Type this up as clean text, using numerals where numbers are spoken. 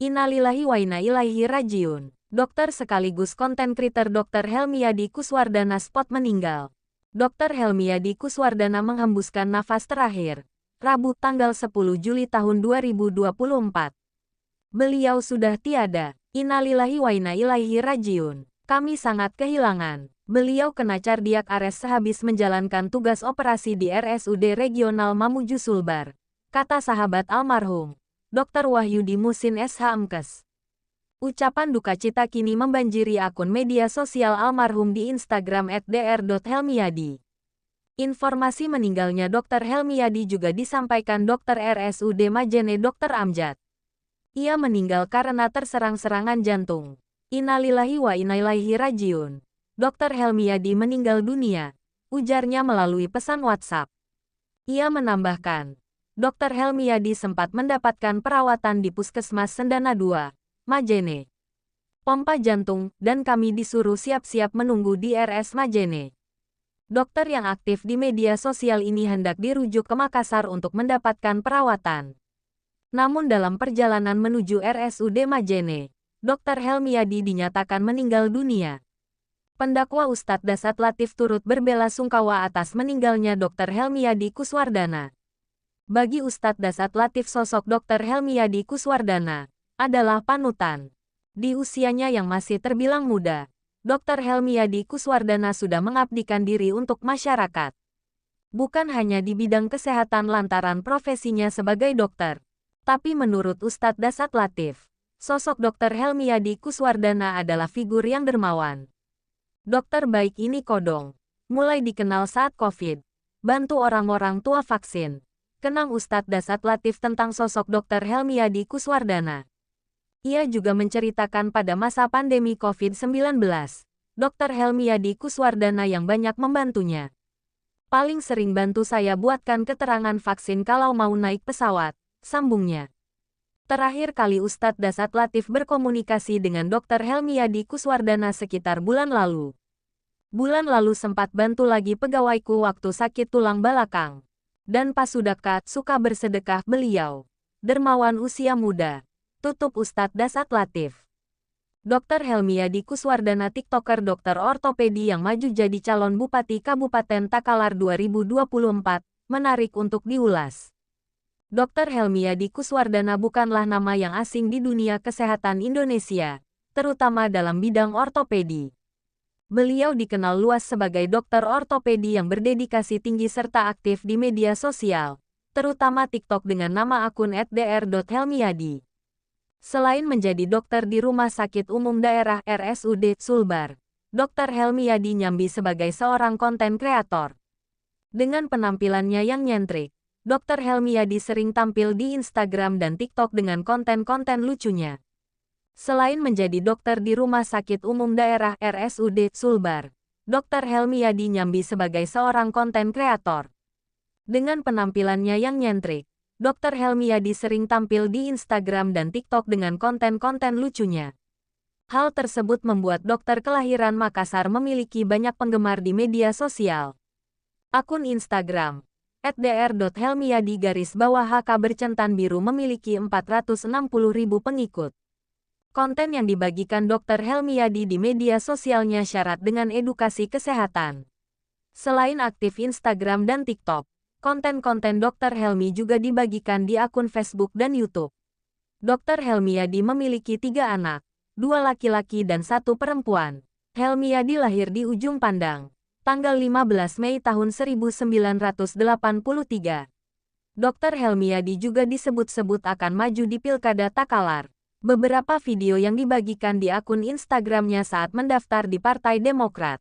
Innalillahi wa inna ilaihi rajiun. Dokter sekaligus konten creator Dr. Helmiyadi Kuswardana Spot meninggal. Dr. Helmiyadi Kuswardana menghembuskan nafas terakhir, Rabu tanggal 10 Juli tahun 2024. Beliau sudah tiada. Innalillahi wa inna ilaihi rajiun. Kami sangat kehilangan. Beliau kena cardiak arrest sehabis menjalankan tugas operasi di RSUD Regional Mamuju Sulbar, kata sahabat almarhum, Dr. Wahyudi Musin SH Mkes. Ucapan duka cita kini membanjiri akun media sosial almarhum di Instagram @dr.helmiyadi. Informasi meninggalnya Dr. Helmiyadi juga disampaikan Dr. RSUD Majene Dr. Amjad. Ia meninggal karena terserang serangan jantung. Innalillahi wa inna ilaihi rajiun. Dr. Helmiyadi meninggal dunia, ujarnya melalui pesan WhatsApp. Ia menambahkan, Dr. Helmiyadi sempat mendapatkan perawatan di Puskesmas Sendana 2, Majene. Pompa jantung, dan kami disuruh siap-siap menunggu di RS Majene. Dokter yang aktif di media sosial ini hendak dirujuk ke Makassar untuk mendapatkan perawatan. Namun dalam perjalanan menuju RSUD Majene, Dr. Helmiyadi dinyatakan meninggal dunia. Pendakwa Ustadz Dasat Latif turut berbelasungkawa atas meninggalnya Dr. Helmiyadi Kuswardana. Bagi Ustadz Dasat Latif, sosok Dr. Helmiyadi Kuswardana adalah panutan. Di usianya yang masih terbilang muda, Dr. Helmiyadi Kuswardana sudah mengabdikan diri untuk masyarakat. Bukan hanya di bidang kesehatan lantaran profesinya sebagai dokter, tapi menurut Ustadz Dasat Latif, sosok Dr. Helmiyadi Kuswardana adalah figur yang dermawan. Dokter baik ini kodong, mulai dikenal saat COVID, bantu orang-orang tua vaksin. Kenang Ustadz Dasat Latif tentang sosok Dr. Helmiyadi Kuswardana. Ia juga menceritakan pada masa pandemi COVID-19, Dr. Helmiyadi Kuswardana yang banyak membantunya. Paling sering bantu saya buatkan keterangan vaksin kalau mau naik pesawat, sambungnya. Terakhir kali Ustadz Dasat Latif berkomunikasi dengan Dr. Helmiyadi Kuswardana sekitar bulan lalu. Bulan lalu sempat bantu lagi pegawaiku waktu sakit tulang belakang. Dan pas sudah suka bersedekah beliau. Dermawan usia muda. Tutup Ustadz Dasat Latif. Dr. Helmiyadi Kuswardana TikToker dokter ortopedi yang maju jadi calon Bupati Kabupaten Takalar 2024, menarik untuk diulas. Dr. Helmiyadi Kuswardana bukanlah nama yang asing di dunia kesehatan Indonesia, terutama dalam bidang ortopedi. Beliau dikenal luas sebagai dokter ortopedi yang berdedikasi tinggi serta aktif di media sosial, terutama TikTok dengan nama akun @dr.helmiyadi. Selain menjadi dokter di Rumah Sakit Umum Daerah RSUD Sulbar, Dr. Helmiyadi nyambi sebagai seorang konten kreator. Dengan penampilannya yang nyentrik, Dr. Helmiyadi sering tampil di Instagram dan TikTok dengan konten-konten lucunya. Selain menjadi dokter di Rumah Sakit Umum Daerah RSUD Sulbar, Dr. Helmiyadi nyambi sebagai seorang konten kreator. Dengan penampilannya yang nyentrik, Dr. Helmiyadi sering tampil di Instagram dan TikTok dengan konten-konten lucunya. Hal tersebut membuat dokter kelahiran Makassar memiliki banyak penggemar di media sosial. Akun Instagram @dr.helmiyadi_HK bercentan biru memiliki 460.000 pengikut. Konten yang dibagikan Dr. Helmiyadi di media sosialnya syarat dengan edukasi kesehatan. Selain aktif Instagram dan TikTok, konten-konten Dr. Helmi juga dibagikan di akun Facebook dan YouTube. Dr. Helmiyadi memiliki 3 anak, 2 laki-laki dan 1 perempuan. Helmiyadi lahir di Ujung Pandang, tanggal 15 Mei tahun 1983. Dr. Helmiyadi juga disebut-sebut akan maju di Pilkada Takalar. Beberapa video yang dibagikan di akun Instagramnya saat mendaftar di Partai Demokrat